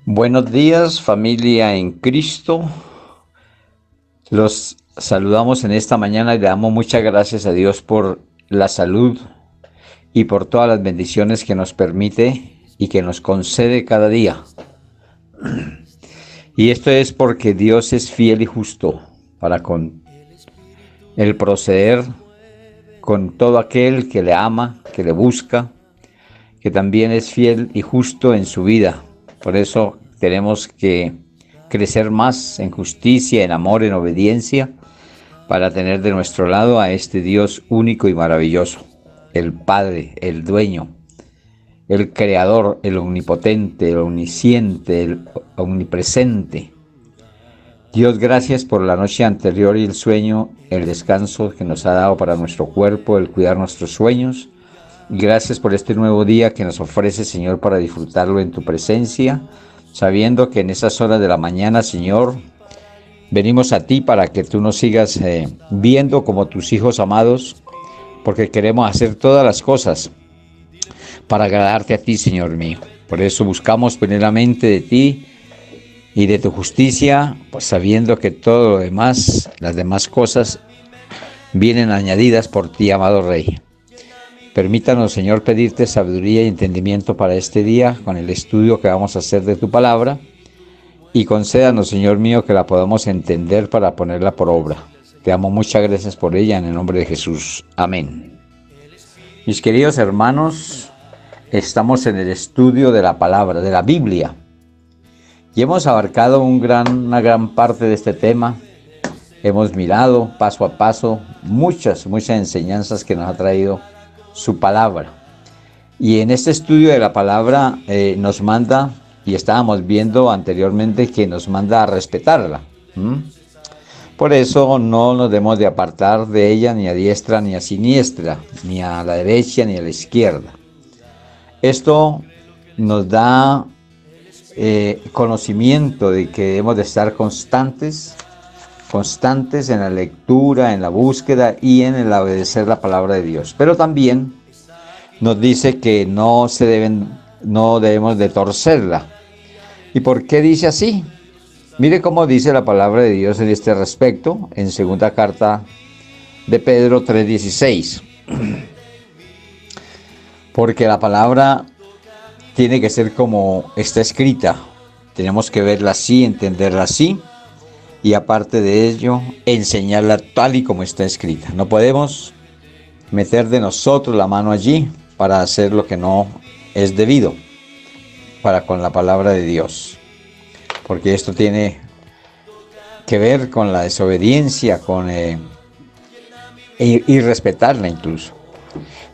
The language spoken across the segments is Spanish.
Buenos días, familia en Cristo. Los saludamos en esta mañana y le damos muchas gracias a Dios por la salud y por todas las bendiciones que nos permite y que nos concede cada día. Y esto es porque Dios es fiel y justo para con el proceder con todo aquel que le ama, que le busca, que también es fiel y justo en su vida. Por eso tenemos que crecer más en justicia, en amor, en obediencia, para tener de nuestro lado a este Dios único y maravilloso, el Padre, el Dueño, el Creador, el Omnipotente, el Omnisciente, el Omnipresente. Dios, gracias por la noche anterior y el sueño, el descanso que nos ha dado para nuestro cuerpo, el cuidar nuestros sueños. Gracias por este nuevo día que nos ofrece, Señor, para disfrutarlo en tu presencia, sabiendo que en esas horas de la mañana, Señor, venimos a ti para que tú nos sigas viendo como tus hijos amados, porque queremos hacer todas las cosas para agradarte a ti, Señor mío. Por eso buscamos primeramente de ti y de tu justicia, pues sabiendo que todo lo demás, las demás cosas, vienen añadidas por ti, amado Rey. Permítanos, Señor, pedirte sabiduría y entendimiento para este día con el estudio que vamos a hacer de tu palabra, y concédanos, Señor mío, que la podamos entender para ponerla por obra. Te damos muchas gracias por ella en el nombre de Jesús. Amén. Mis queridos hermanos, estamos en el estudio de la palabra, de la Biblia, y hemos abarcado una gran parte de este tema. Hemos mirado paso a paso muchas enseñanzas que nos ha traído su palabra. Y en este estudio de la palabra nos manda, y estábamos viendo anteriormente que nos manda a respetarla. Por eso no nos debemos de apartar de ella ni a diestra ni a siniestra, ni a la derecha ni a la izquierda. Esto nos da conocimiento de que debemos de estar constantes en la lectura, en la búsqueda y en el obedecer la palabra de Dios. Pero también nos dice que no debemos de torcerla. ¿Y por qué dice así? Mire cómo dice la palabra de Dios en este respecto, en segunda carta de Pedro 3:16. Porque la palabra tiene que ser como está escrita. Tenemos que verla así, entenderla así, y aparte de ello, enseñarla tal y como está escrita. No podemos meter de nosotros la mano allí para hacer lo que no es debido para con la palabra de Dios, porque esto tiene que ver con la desobediencia, y respetarla incluso.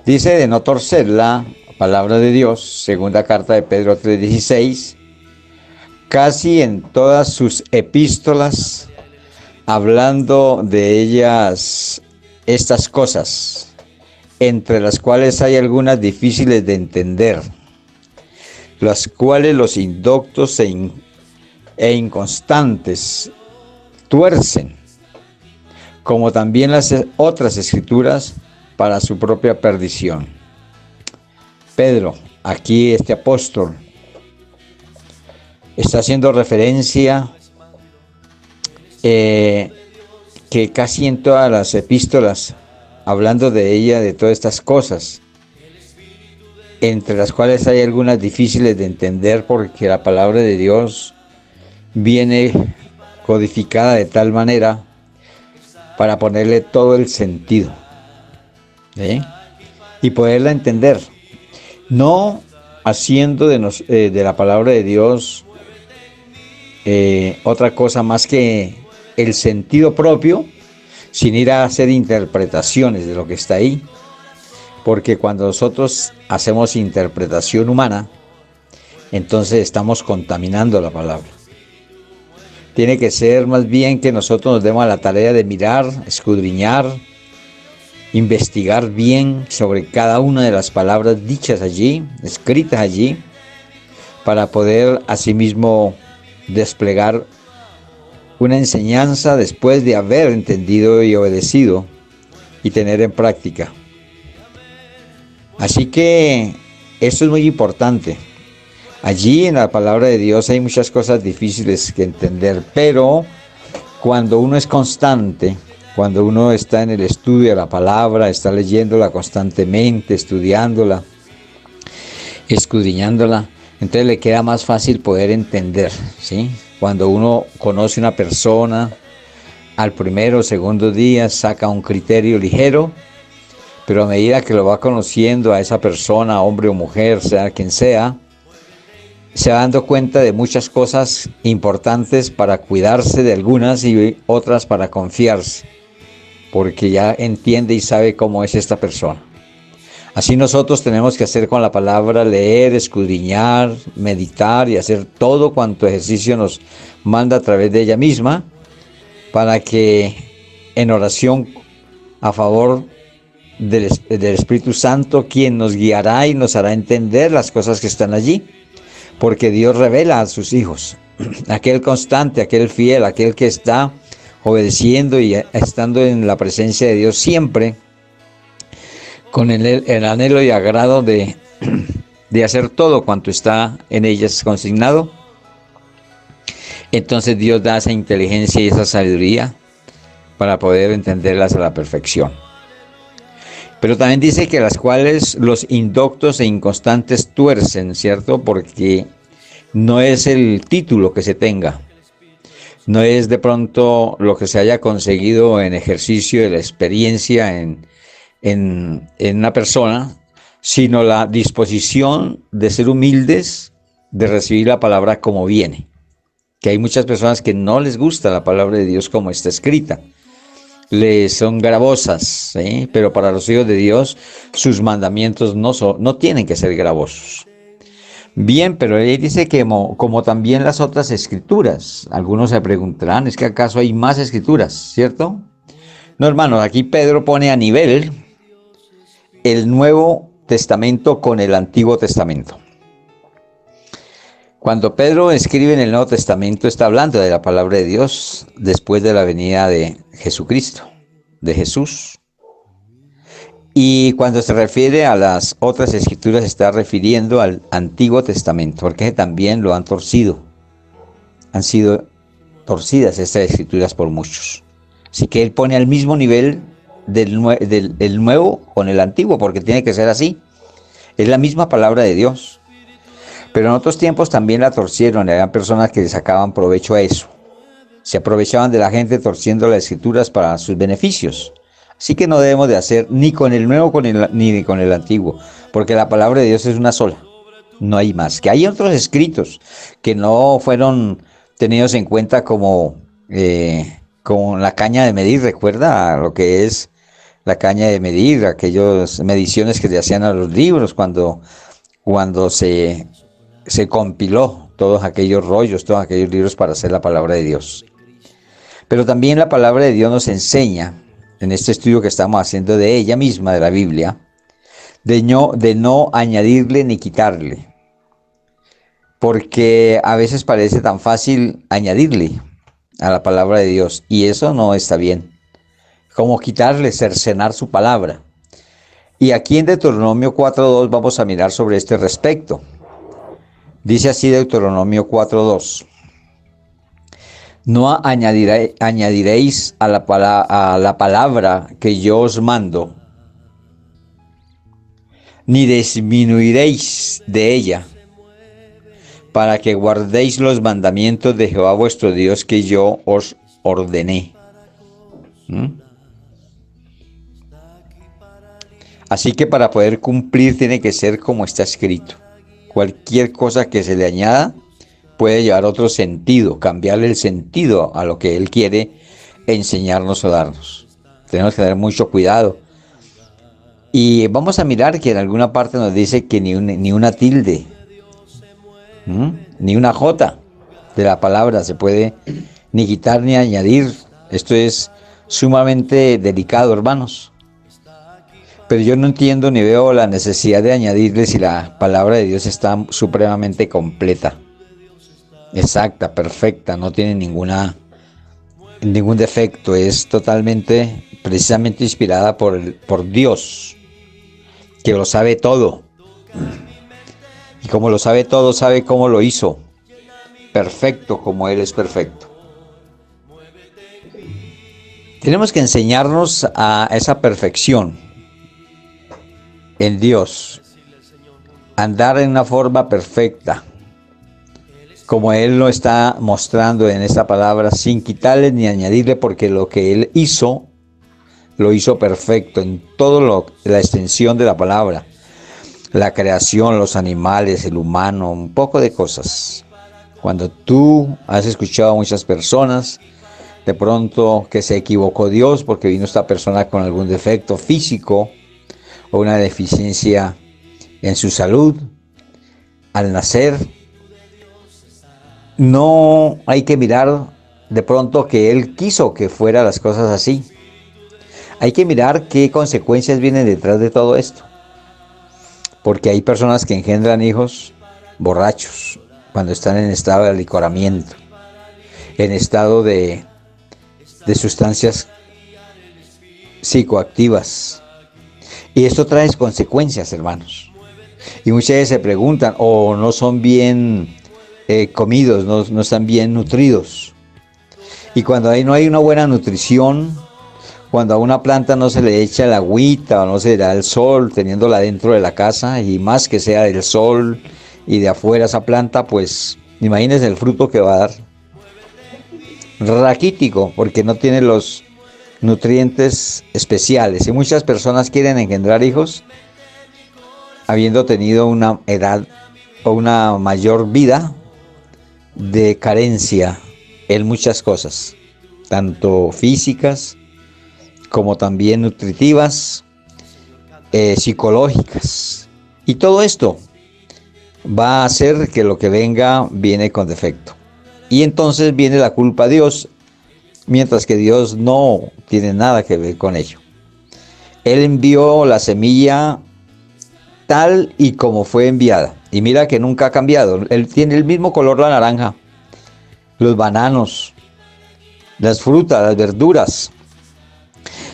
Dice de no torcer la palabra de Dios, segunda carta de Pedro 3:16, casi en todas sus epístolas, hablando de ellas estas cosas, entre las cuales hay algunas difíciles de entender, las cuales los indoctos e inconstantes tuercen, como también las otras escrituras, para su propia perdición. Pedro, aquí este apóstol, está haciendo referencia que casi en todas las epístolas, hablando de ella, de todas estas cosas, entre las cuales hay algunas difíciles de entender, porque la palabra de Dios viene codificada de tal manera para ponerle todo el sentido, y poderla entender, no haciendo de la palabra de Dios otra cosa más que el sentido propio, sin ir a hacer interpretaciones de lo que está ahí, porque cuando nosotros hacemos interpretación humana, entonces estamos contaminando la palabra. Tiene que ser más bien que nosotros nos demos a la tarea de mirar, escudriñar, investigar bien sobre cada una de las palabras dichas allí, escritas allí, para poder asimismo desplegar una enseñanza después de haber entendido y obedecido y tener en práctica. Así que esto es muy importante. Allí en la palabra de Dios hay muchas cosas difíciles que entender, pero cuando uno es constante, cuando uno está en el estudio de la palabra, está leyéndola constantemente, estudiándola, escudriñándola, entonces le queda más fácil poder entender, ¿sí? Cuando uno conoce una persona, al primero o segundo día saca un criterio ligero, pero a medida que lo va conociendo a esa persona, hombre o mujer, sea quien sea, se va dando cuenta de muchas cosas importantes para cuidarse de algunas y otras para confiarse, porque ya entiende y sabe cómo es esta persona. Así nosotros tenemos que hacer con la palabra, leer, escudriñar, meditar y hacer todo cuanto ejercicio nos manda a través de ella misma, para que en oración a favor del Espíritu Santo, quien nos guiará y nos hará entender las cosas que están allí, porque Dios revela a sus hijos, aquel constante, aquel fiel, aquel que está obedeciendo y estando en la presencia de Dios siempre, con el anhelo y agrado de hacer todo cuanto está en ellas consignado. Entonces Dios da esa inteligencia y esa sabiduría para poder entenderlas a la perfección. Pero también dice que las cuales los indoctos e inconstantes tuercen, ¿cierto? Porque no es el título que se tenga, no es de pronto lo que se haya conseguido en ejercicio de la experiencia en una persona, sino la disposición de ser humildes, de recibir la palabra como viene. Que hay muchas personas que no les gusta la palabra de Dios como está escrita, les son gravosas, ¿sí? Pero para los hijos de Dios sus mandamientos no tienen que ser gravosos. Bien, pero él dice que como también las otras escrituras. Algunos se preguntarán, ¿es que acaso hay más escrituras, cierto? No, hermanos, aquí Pedro pone a nivel el Nuevo Testamento con el Antiguo Testamento. Cuando Pedro escribe en el Nuevo Testamento, está hablando de la palabra de Dios después de la venida de Jesucristo, de Jesús. Y cuando se refiere a las otras escrituras, se está refiriendo al Antiguo Testamento, porque también lo han torcido. Han sido torcidas estas escrituras por muchos. Así que él pone al mismo nivel del Nuevo con el Antiguo, porque tiene que ser así. Es la misma palabra de Dios. Pero en otros tiempos también la torcieron, eran personas que le sacaban provecho a eso. Se aprovechaban de la gente torciendo las escrituras para sus beneficios. Así que no debemos de hacer ni con el nuevo ni con el antiguo, porque la palabra de Dios es una sola, no hay más. Que hay otros escritos que no fueron tenidos en cuenta como la caña de medir, recuerda lo que es la caña de medir, aquellas mediciones que le hacían a los libros cuando se compiló todos aquellos rollos, todos aquellos libros para hacer la palabra de Dios. Pero también la palabra de Dios nos enseña, en este estudio que estamos haciendo de ella misma, de la Biblia, de no añadirle ni quitarle. Porque a veces parece tan fácil añadirle a la palabra de Dios, y eso no está bien. Como quitarle, cercenar su palabra. Y aquí en Deuteronomio 4.2 vamos a mirar sobre este respecto. Dice así Deuteronomio 4.2. No añadiréis a la palabra que yo os mando, ni disminuiréis de ella, para que guardéis los mandamientos de Jehová vuestro Dios que yo os ordené. Así que para poder cumplir tiene que ser como está escrito. Cualquier cosa que se le añada puede llevar otro sentido, cambiarle el sentido a lo que Él quiere enseñarnos o darnos. Tenemos que tener mucho cuidado. Y vamos a mirar que en alguna parte nos dice que ni una tilde, ni una jota de la palabra se puede ni quitar ni añadir. Esto es sumamente delicado, hermanos. Pero yo no entiendo ni veo la necesidad de añadirle si la palabra de Dios está supremamente completa, exacta, perfecta, no tiene ningún defecto, es totalmente, precisamente inspirada por Dios, que lo sabe todo. Y como lo sabe todo, sabe cómo lo hizo. Perfecto como Él es perfecto. Tenemos que enseñarnos a esa perfección en Dios. Andar en una forma perfecta, como Él lo está mostrando en esta palabra, sin quitarle ni añadirle, porque lo que Él hizo, lo hizo perfecto en toda la extensión de la palabra. La creación, los animales, el humano, un poco de cosas. Cuando tú has escuchado a muchas personas, de pronto que se equivocó Dios porque vino esta persona con algún defecto físico o una deficiencia en su salud al nacer, no hay que mirar de pronto que Él quiso que fueran las cosas así. Hay que mirar qué consecuencias vienen detrás de todo esto. Porque hay personas que engendran hijos borrachos cuando están en estado de alicoramiento, en estado de sustancias psicoactivas. Y esto trae consecuencias, hermanos. Y muchas veces se preguntan, o no son bien comidos, no están bien nutridos. Y cuando no hay una buena nutrición, cuando a una planta no se le echa el agüita o no se le da el sol, teniéndola dentro de la casa, y más que sea del sol y de afuera esa planta, pues imagínense el fruto que va a dar. Raquítico, porque no tiene los nutrientes especiales. Y muchas personas quieren engendrar hijos habiendo tenido una edad o una mayor vida de carencia en muchas cosas, tanto físicas como también nutritivas, psicológicas. Y todo esto va a hacer que lo que venga viene con defecto. Y entonces viene la culpa a Dios, mientras que Dios no tiene nada que ver con ello. Él envió la semilla tal y como fue enviada. Y mira que nunca ha cambiado. Él tiene el mismo color la naranja, los bananos, las frutas, las verduras,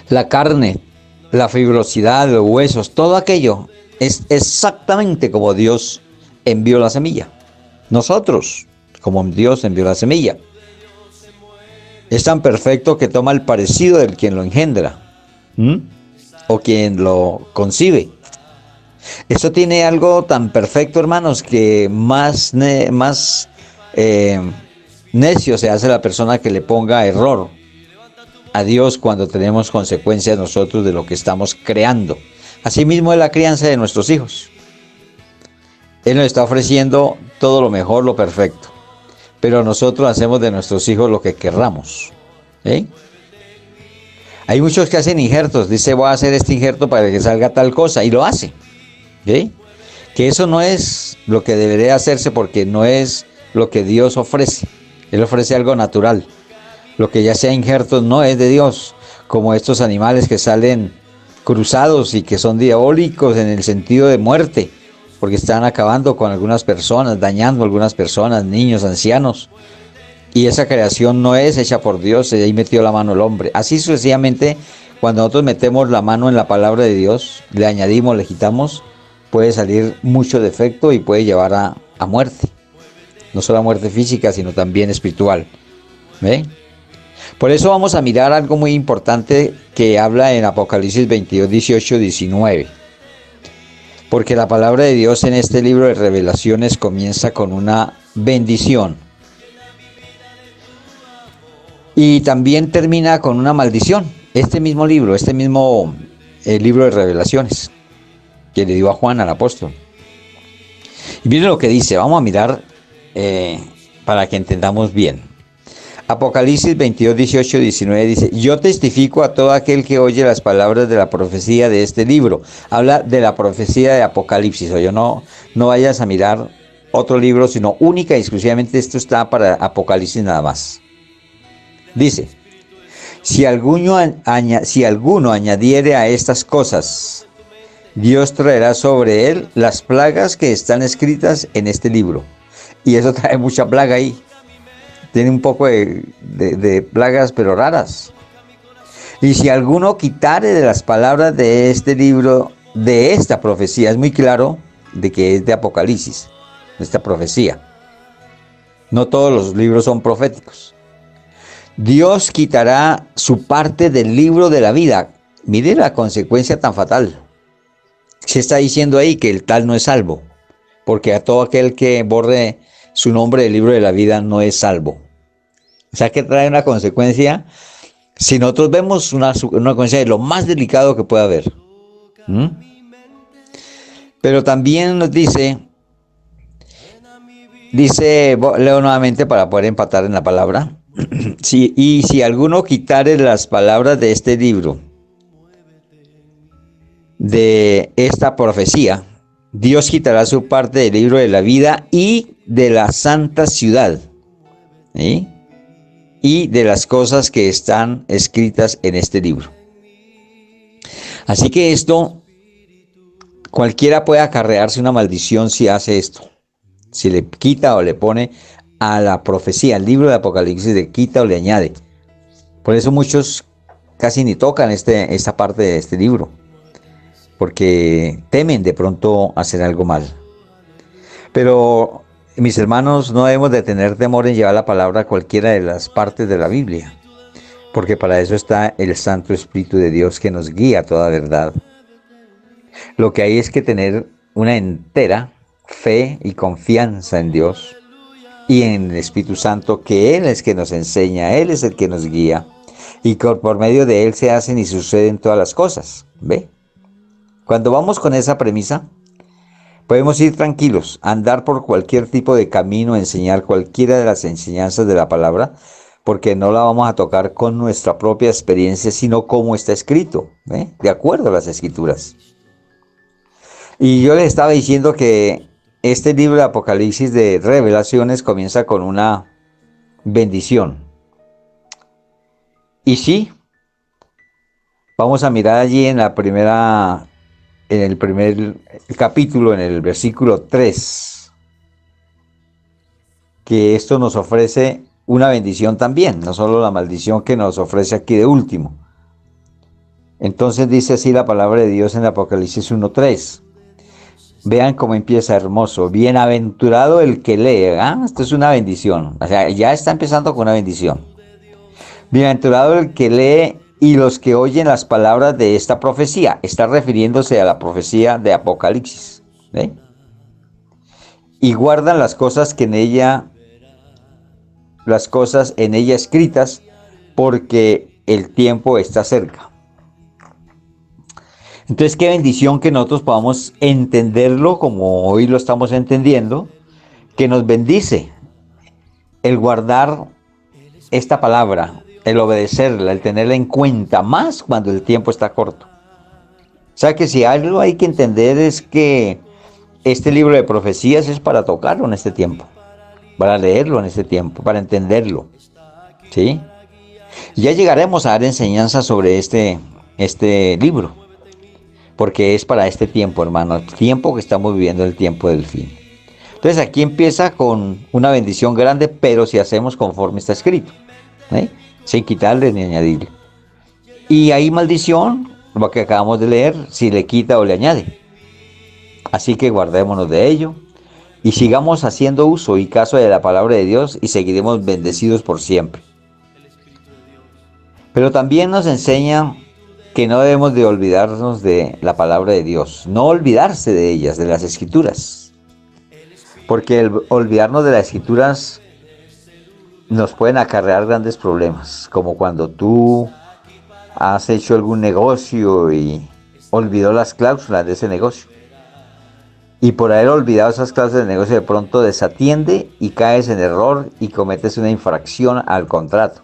la carne, la fibrosidad, los huesos, todo aquello es exactamente como Dios envió la semilla. Nosotros, como Dios envió la semilla. Es tan perfecto que toma el parecido del quien lo engendra, o quien lo concibe. Esto tiene algo tan perfecto, hermanos, que más necio se hace la persona que le ponga error a Dios cuando tenemos consecuencias nosotros de lo que estamos creando. Asimismo es la crianza de nuestros hijos. Él nos está ofreciendo todo lo mejor, lo perfecto, pero nosotros hacemos de nuestros hijos lo que querramos. Hay muchos que hacen injertos, dice voy a hacer este injerto para que salga tal cosa, y lo hace. Que eso no es lo que debería hacerse, porque no es lo que Dios ofrece. Él ofrece algo natural. Lo que ya sea injertos no es de Dios, como estos animales que salen cruzados y que son diabólicos en el sentido de muerte, porque están acabando con algunas personas, dañando a algunas personas, niños, ancianos. Y esa creación no es hecha por Dios, ahí metió la mano el hombre. Así sucesivamente, cuando nosotros metemos la mano en la palabra de Dios, le añadimos, le quitamos, puede salir mucho defecto y puede llevar a muerte. No solo a muerte física, sino también espiritual. Por eso vamos a mirar algo muy importante que habla en Apocalipsis 22, 18, 19. Porque la palabra de Dios en este libro de Revelaciones comienza con una bendición. Y también termina con una maldición. Este mismo libro, libro de Revelaciones, que le dio a Juan, al apóstol. Y miren lo que dice, vamos a mirar para que entendamos bien. Apocalipsis 22, 18, 19 dice, yo testifico a todo aquel que oye las palabras de la profecía de este libro. Habla de la profecía de Apocalipsis. Oye, no vayas a mirar otro libro, sino única y exclusivamente esto está para Apocalipsis nada más. Dice, si alguno añadiere a estas cosas, Dios traerá sobre él las plagas que están escritas en este libro. Y eso trae mucha plaga ahí. Tiene un poco de plagas, pero raras. Y si alguno quitare de las palabras de este libro, de esta profecía, es muy claro de que es de Apocalipsis. esta profecía. No todos los libros son proféticos. Dios quitará su parte del libro de la vida. Mire la consecuencia tan fatal. Se está diciendo ahí que el tal no es salvo, porque a todo aquel que borre su nombre del libro de la vida no es salvo. O sea que trae una consecuencia, si nosotros vemos una consecuencia de lo más delicado que puede haber. ¿Mm? Pero también nos dice, leo nuevamente para poder empatar en la palabra, y si alguno quitare las palabras de este libro, de esta profecía, Dios quitará su parte del libro de la vida y de la santa ciudad, ¿sí? Y de las cosas que están escritas en este libro. Así que esto, cualquiera puede acarrearse una maldición si hace esto. Si le quita o le pone a la profecía, al libro de Apocalipsis, le quita o le añade. Por eso muchos casi ni tocan esta parte de este libro, porque temen de pronto hacer algo mal. Pero, mis hermanos, no debemos de tener temor en llevar la palabra a cualquiera de las partes de la Biblia, porque para eso está el Santo Espíritu de Dios que nos guía a toda verdad. Lo que hay es que tener una entera fe y confianza en Dios y en el Espíritu Santo, que Él es que nos enseña, Él es el que nos guía, y que por medio de Él se hacen y suceden todas las cosas. ¿Ve? Cuando vamos con esa premisa, podemos ir tranquilos, andar por cualquier tipo de camino, enseñar cualquiera de las enseñanzas de la palabra, porque no la vamos a tocar con nuestra propia experiencia, sino como está escrito, de acuerdo a las Escrituras. Y yo les estaba diciendo que este libro de Apocalipsis de Revelaciones comienza con una bendición. Y sí, vamos a mirar allí en el primer capítulo, en el versículo 3, que esto nos ofrece una bendición también, no solo la maldición que nos ofrece aquí de último. Entonces dice así la palabra de Dios en Apocalipsis 1:3. Vean cómo empieza hermoso. Bienaventurado el que lee. Esto es una bendición. O sea, ya está empezando con una bendición. Bienaventurado el que lee y los que oyen las palabras de esta profecía. Está refiriéndose a la profecía de Apocalipsis. ¿Ve? Y guardan las cosas en ella escritas, porque el tiempo está cerca. Entonces, qué bendición que nosotros podamos entenderlo como hoy lo estamos entendiendo, que nos bendice el guardar esta palabra, el obedecerla, el tenerla en cuenta, más cuando el tiempo está corto. O sea que si algo hay que entender es que este libro de profecías es para tocarlo en este tiempo, para leerlo en este tiempo, para entenderlo, ¿sí? Ya llegaremos a dar enseñanzas sobre este libro, porque es para este tiempo, hermano, el tiempo que estamos viviendo, el tiempo del fin. Entonces aquí empieza con una bendición grande, pero si hacemos conforme está escrito, sin quitarle ni añadirle. Y hay maldición, lo que acabamos de leer, si le quita o le añade. Así que guardémonos de ello y sigamos haciendo uso y caso de la palabra de Dios y seguiremos bendecidos por siempre. Pero también nos enseña que no debemos de olvidarnos de la palabra de Dios, no olvidarse de ellas, de las Escrituras, porque el olvidarnos de las Escrituras nos pueden acarrear grandes problemas, como cuando tú has hecho algún negocio y olvidó las cláusulas de ese negocio, y por haber olvidado esas cláusulas del negocio de pronto desatiende y caes en error y cometes una infracción al contrato.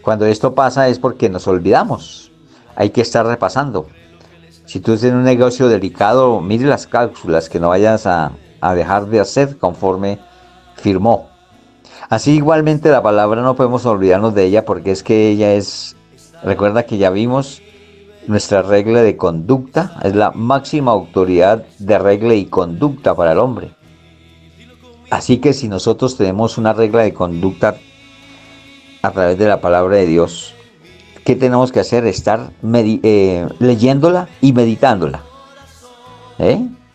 Cuando esto pasa es porque nos olvidamos. Hay que estar repasando. Si tú tienes un negocio delicado, mire las cláusulas, que no vayas a dejar de hacer conforme firmó. Así igualmente la palabra no podemos olvidarnos de ella, porque es que ella es, recuerda que ya vimos, nuestra regla de conducta, es la máxima autoridad de regla y conducta para el hombre. Así que si nosotros tenemos una regla de conducta a través de la palabra de Dios, ¿qué tenemos que hacer? Estar leyéndola y meditándola.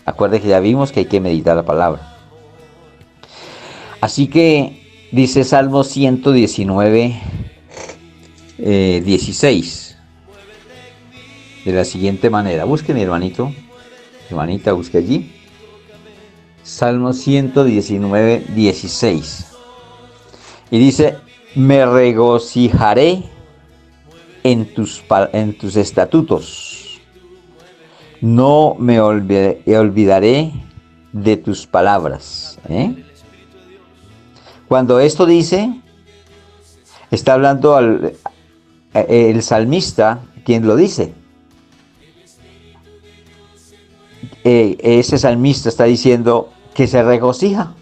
Acuerde que ya vimos que hay que meditar la palabra. Así que dice Salmo 119, 16, de la siguiente manera. Busque, mi hermanito, hermanita, busque allí. Salmo 119, 16. Y dice, me regocijaré en tus estatutos. No me olvidaré de tus palabras. Cuando esto dice, está hablando el salmista, quien lo dice. Ese salmista está diciendo que se regocija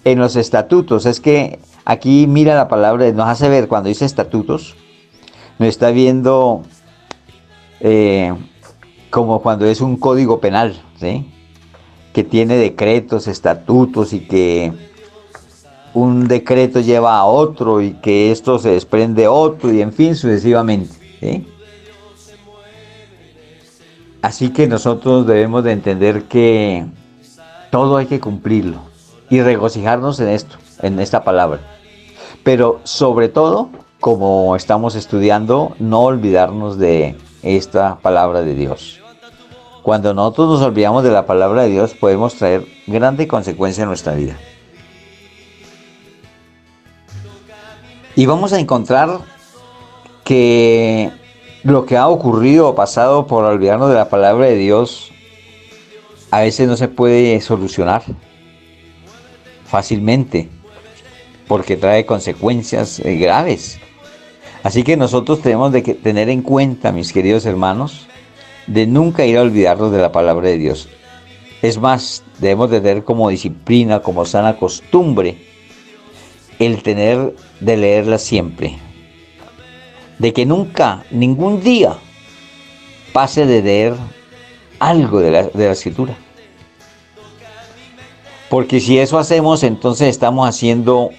en los estatutos. Es que aquí mira la palabra, nos hace ver cuando dice estatutos, nos está viendo como cuando es un código penal, ¿sí? Que tiene decretos, estatutos y que un decreto lleva a otro y que esto se desprende otro y en fin sucesivamente, ¿sí? Así que nosotros debemos de entender que todo hay que cumplirlo y regocijarnos en esto, en esta palabra. Pero sobre todo, como estamos estudiando, no olvidarnos de esta palabra de Dios. Cuando nosotros nos olvidamos de la palabra de Dios, podemos traer grande consecuencia en nuestra vida. Y vamos a encontrar que lo que ha ocurrido o pasado por olvidarnos de la palabra de Dios, a veces no se puede solucionar fácilmente, porque trae consecuencias graves. Así que nosotros tenemos de tener en cuenta, mis queridos hermanos, de nunca ir a olvidarnos de la palabra de Dios. Es más, debemos de tener como disciplina, como sana costumbre, el tener de leerla siempre. De que nunca, ningún día, pase de leer algo de la Escritura. Porque si eso hacemos, entonces estamos haciendo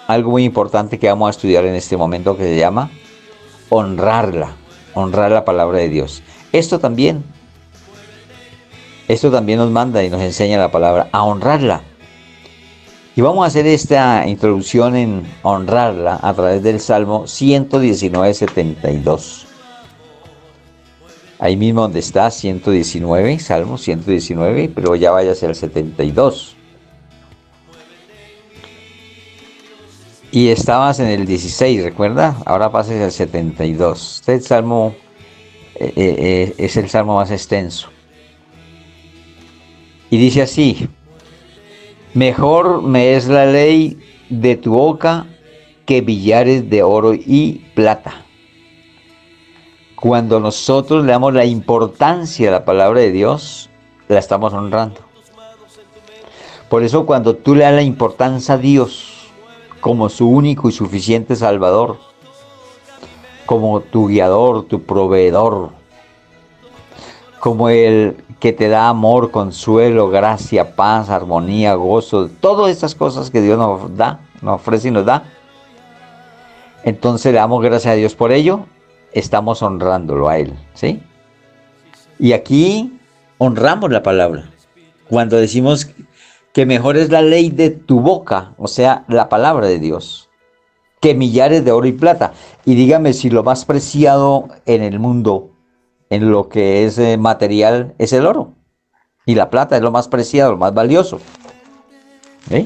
algo muy importante que vamos a estudiar en este momento, que se llama honrar la palabra de Dios. Esto también nos manda y nos enseña la palabra a honrarla. Y vamos a hacer esta introducción en honrarla a través del Salmo 119, 72. Ahí mismo donde está 119, Salmo 119, pero ya váyase al 72. Y estabas en el 16, ¿recuerda? Ahora pases al 72. Este salmo es el salmo más extenso. Y dice así: mejor me es la ley de tu boca que billares de oro y plata. Cuando nosotros le damos la importancia a la palabra de Dios, la estamos honrando. Por eso cuando tú le das la importancia a Dios como su único y suficiente Salvador, como tu guiador, tu proveedor, como el que te da amor, consuelo, gracia, paz, armonía, gozo, todas estas cosas que Dios nos da, nos ofrece y nos da, entonces le damos gracias a Dios por ello, estamos honrándolo a Él, ¿sí? Y aquí honramos la palabra. Cuando decimos que mejor es la ley de tu boca, o sea, la palabra de Dios, que millares de oro y plata. Y dígame si lo más preciado en el mundo, en lo que es material, es el oro. Y la plata es lo más preciado, lo más valioso. ¿Eh?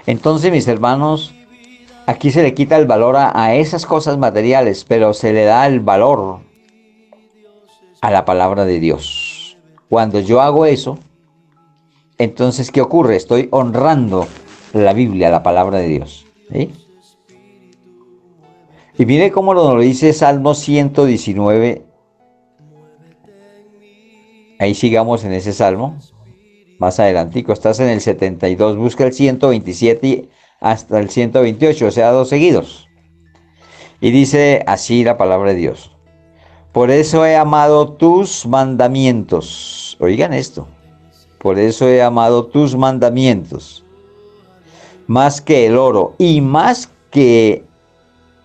Entonces, mis hermanos, aquí se le quita el valor a esas cosas materiales, pero se le da el valor a la palabra de Dios. Cuando yo hago eso, entonces, ¿qué ocurre? Estoy honrando la Biblia, la palabra de Dios. ¿Sí? Y mire cómo lo dice Salmo 119. Ahí sigamos en ese Salmo. Más adelantico, estás en el 72. Busca el 127 hasta el 128, o sea, 2 seguidos. Y dice así la palabra de Dios: por eso he amado tus mandamientos. Oigan esto. Por eso he amado tus mandamientos, más que el oro, y más que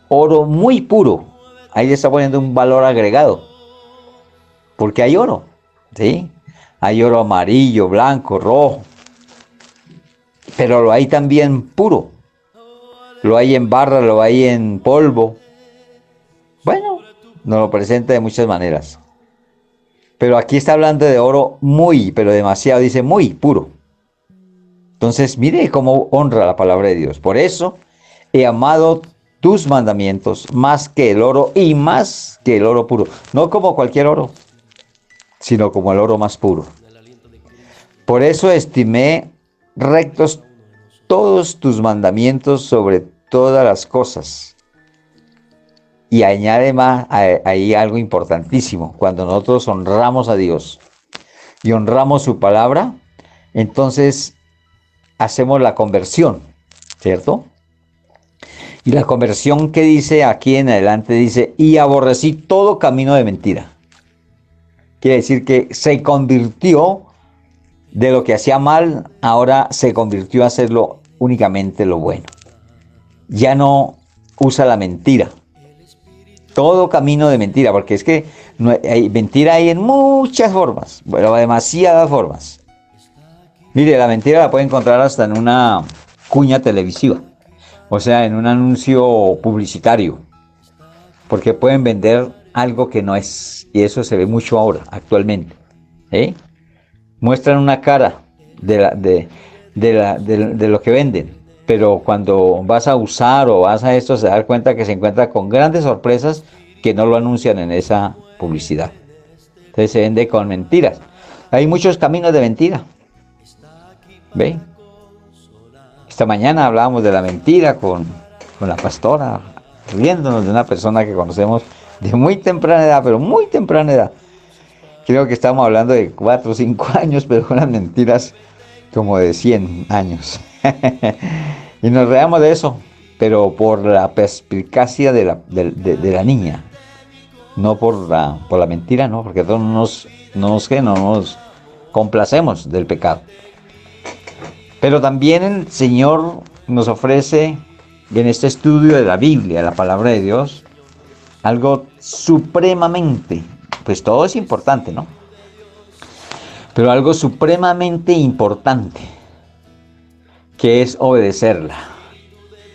oro muy puro. Ahí le está poniendo un valor agregado, porque hay oro. ¿sí? Hay oro amarillo, blanco, rojo, pero lo hay también puro. Lo hay en barra, lo hay en polvo. Bueno, nos lo presenta de muchas maneras. Pero aquí está hablando de oro muy, pero demasiado, dice muy puro. Entonces, mire cómo honra la palabra de Dios. Por eso he amado tus mandamientos más que el oro y más que el oro puro. No como cualquier oro, sino como el oro más puro. Por eso estimé rectos todos tus mandamientos sobre todas las cosas. Y añade más ahí algo importantísimo. Cuando nosotros honramos a Dios y honramos su palabra, entonces hacemos la conversión, ¿cierto? Y la conversión que dice aquí en adelante dice, y aborrecí todo camino de mentira. Quiere decir que se convirtió de lo que hacía mal, ahora se convirtió a hacerlo únicamente lo bueno. Ya no usa la mentira. Todo camino de mentira, porque es que mentira hay en muchas formas, bueno, demasiadas formas. Mire, la mentira la puede encontrar hasta en una cuña televisiva, o sea, en un anuncio publicitario, porque pueden vender algo que no es, y eso se ve mucho ahora, actualmente. Muestran una cara de lo que venden, pero cuando vas a usar o vas a esto, se da cuenta que se encuentra con grandes sorpresas que no lo anuncian en esa publicidad. Entonces se vende con mentiras. Hay muchos caminos de mentira. ¿Ve? Esta mañana hablábamos de la mentira con la pastora, riéndonos de una persona que conocemos de muy temprana edad, pero muy temprana edad. Creo que estamos hablando de 4 o 5 años, pero con las mentiras como de 100 años. Y nos reíamos de eso, pero por la perspicacia de la niña, no por la mentira, no, porque todos no nos complacemos del pecado. Pero también el Señor nos ofrece en este estudio de la Biblia, la palabra de Dios, algo supremamente, pues todo es importante, ¿no? Pero algo supremamente importante, que es obedecerla.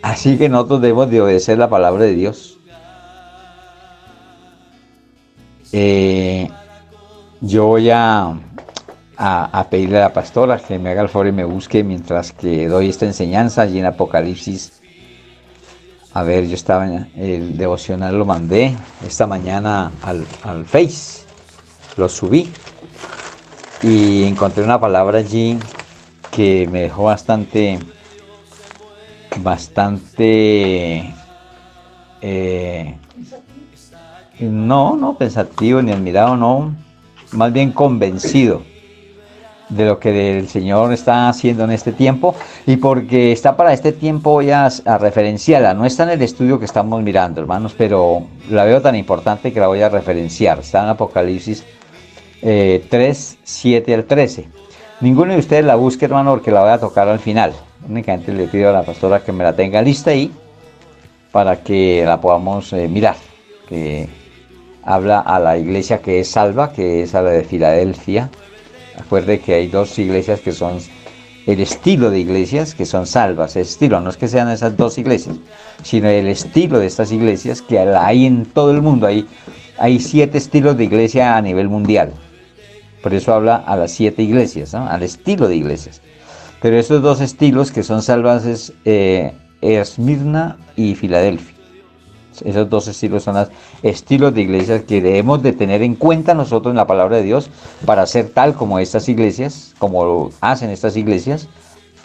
Así que nosotros debemos de obedecer la palabra de Dios. Yo voy a pedirle a la pastora que me haga el favor y me busque mientras que doy esta enseñanza allí en Apocalipsis. A ver, yo estaba en el devocional, lo mandé esta mañana al Face, lo subí y encontré una palabra allí que me dejó bastante no pensativo ni admirado, no, más bien convencido de lo que el Señor está haciendo en este tiempo, y porque está para este tiempo voy a referenciarla. No está en el estudio que estamos mirando, hermanos, pero la veo tan importante que la voy a referenciar. Está en Apocalipsis 3, 7 al 13. Ninguno de ustedes la busque, hermano, porque la voy a tocar al final. Únicamente le pido a la pastora que me la tenga lista ahí para que la podamos mirar. Que habla a la iglesia que es salva, que es a la de Filadelfia. Acuerde que hay dos iglesias que son el estilo de iglesias que son salvas. El estilo, no es que sean esas dos iglesias, sino el estilo de estas iglesias que hay en todo el mundo. Hay 7 estilos de iglesia a nivel mundial. Por eso habla a las 7 iglesias, ¿no? Al estilo de iglesias. Pero esos dos estilos que son salvas es Esmirna y Filadelfia. Esos dos estilos son los estilos de iglesias que debemos de tener en cuenta nosotros en la palabra de Dios para ser tal como estas iglesias, como lo hacen estas iglesias,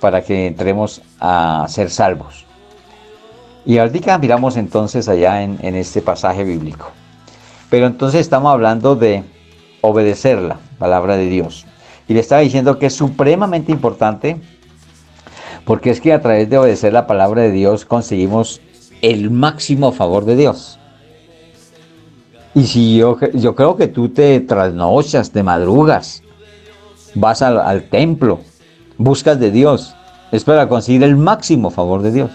para que entremos a ser salvos. Y ahorita miramos entonces allá en este pasaje bíblico. Pero entonces estamos hablando de obedecer la palabra de Dios. Y le estaba diciendo que es supremamente importante, porque es que a través de obedecer la palabra de Dios conseguimos el máximo favor de Dios. Y si yo creo que tú te trasnochas, te madrugas, vas al templo, buscas de Dios, es para conseguir el máximo favor de Dios,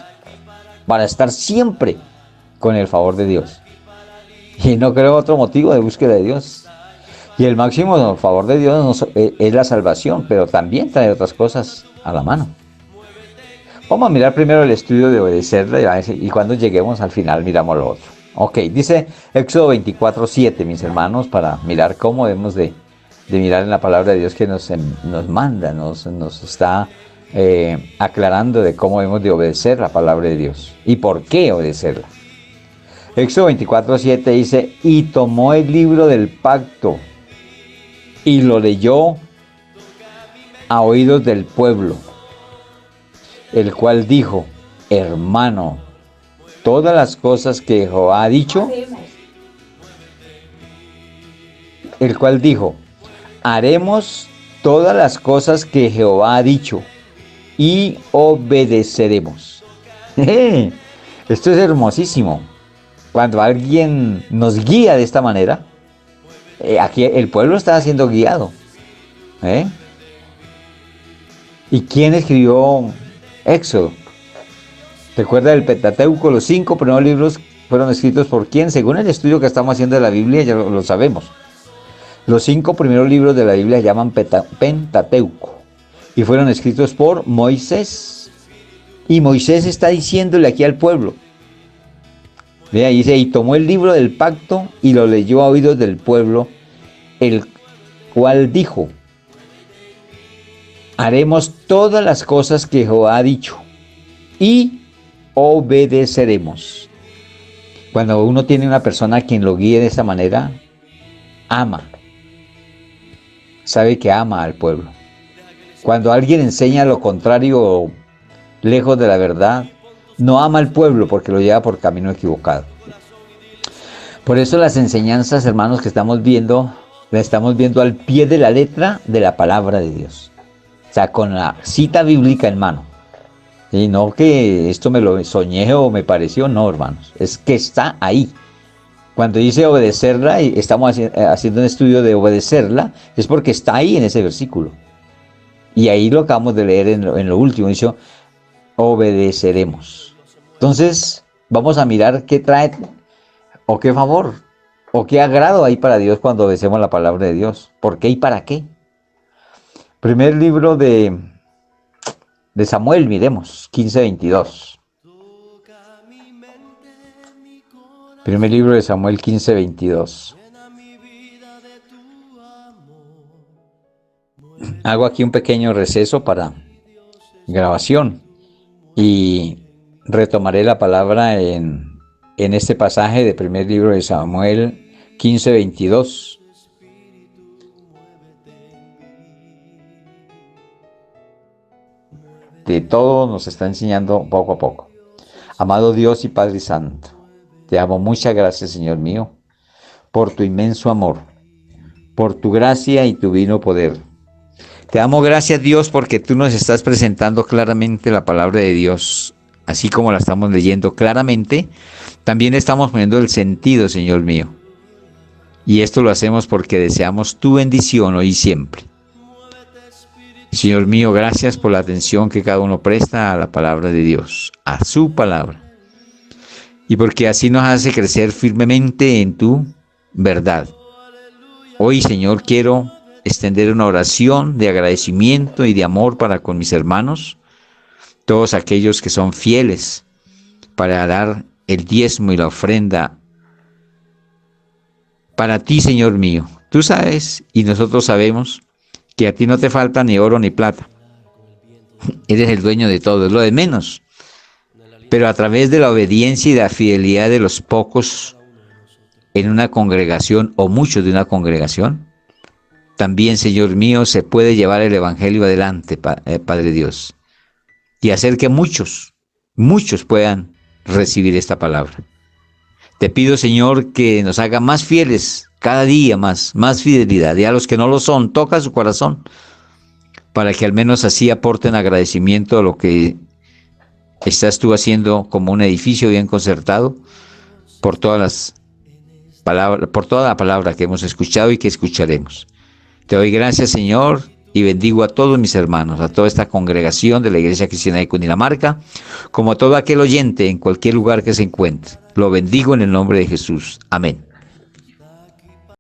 para estar siempre con el favor de Dios. Y no creo otro motivo de búsqueda de Dios. Y el máximo favor de Dios es la salvación, pero también trae otras cosas a la mano. Vamos a mirar primero el estudio de obedecerle y cuando lleguemos al final miramos lo otro. Ok, dice Éxodo 24:7, mis hermanos, para mirar cómo debemos de mirar en la palabra de Dios que nos manda, nos está aclarando de cómo debemos de obedecer la palabra de Dios y por qué obedecerla. Éxodo 24:7 dice, y tomó el libro del pacto y lo leyó a oídos del pueblo, el cual dijo, hermano, todas las cosas que Jehová ha dicho, el cual dijo, haremos todas las cosas que Jehová ha dicho y obedeceremos. Esto es hermosísimo. Cuando alguien nos guía de esta manera, aquí el pueblo está siendo guiado. ¿Y quién escribió Éxodo? Recuerda el Pentateuco, los 5 primeros libros fueron escritos por quién, según el estudio que estamos haciendo de la Biblia, ya lo sabemos. Los 5 primeros libros de la Biblia se llaman Pentateuco y fueron escritos por Moisés. Y Moisés está diciéndole aquí al pueblo. Vea, dice, y tomó el libro del pacto y lo leyó a oídos del pueblo, el cual dijo, haremos todas las cosas que Jehová ha dicho y obedeceremos. Cuando uno tiene una persona a quien lo guíe de esa manera, ama. Sabe que ama al pueblo. Cuando alguien enseña lo contrario, lejos de la verdad, no ama al pueblo porque lo lleva por camino equivocado. Por eso las enseñanzas, hermanos, que estamos viendo, las estamos viendo al pie de la letra de la palabra de Dios. O sea, con la cita bíblica en mano. Y no que esto me lo soñé o me pareció, no, hermanos. Es que está ahí. Cuando dice obedecerla, y estamos haciendo un estudio de obedecerla, es porque está ahí en ese versículo. Y ahí lo acabamos de leer en lo último, dice, obedeceremos. Entonces, vamos a mirar qué trae, o qué favor, o qué agrado hay para Dios cuando obedecemos la palabra de Dios. ¿Por qué y para qué? Primer libro de Samuel, miremos, 15:22. Primer libro de Samuel 15:22. Hago aquí un pequeño receso para grabación y retomaré la palabra en este pasaje de primer libro de Samuel 15:22. De todo nos está enseñando poco a poco. Amado Dios y Padre Santo, te amo, muchas gracias, Señor mío, por tu inmenso amor, por tu gracia y tu divino poder. Te amo, gracias Dios, porque tú nos estás presentando claramente la palabra de Dios, así como la estamos leyendo claramente, también estamos poniendo el sentido, Señor mío. Y esto lo hacemos porque deseamos tu bendición hoy y siempre. Señor mío, gracias por la atención que cada uno presta a la palabra de Dios, a su palabra. Y porque así nos hace crecer firmemente en tu verdad. Hoy, Señor, quiero extender una oración de agradecimiento y de amor para con mis hermanos, todos aquellos que son fieles para dar el diezmo y la ofrenda para ti, Señor mío. Tú sabes y nosotros sabemos que a ti no te falta ni oro ni plata. Eres el dueño de todo, es lo de menos. Pero a través de la obediencia y la fidelidad de los pocos en una congregación o muchos de una congregación, también, Señor mío, se puede llevar el Evangelio adelante, Padre Dios, y hacer que muchos puedan recibir esta palabra. Te pido, Señor, que nos haga más fieles cada día, más fidelidad. Y a los que no lo son, toca su corazón, para que al menos así aporten agradecimiento a lo que estás tú haciendo como un edificio bien concertado por todas por toda la palabra que hemos escuchado y que escucharemos. Te doy gracias, Señor, y bendigo a todos mis hermanos, a toda esta congregación de la Iglesia Cristiana de Cundinamarca, como a todo aquel oyente en cualquier lugar que se encuentre. Lo bendigo en el nombre de Jesús. Amén.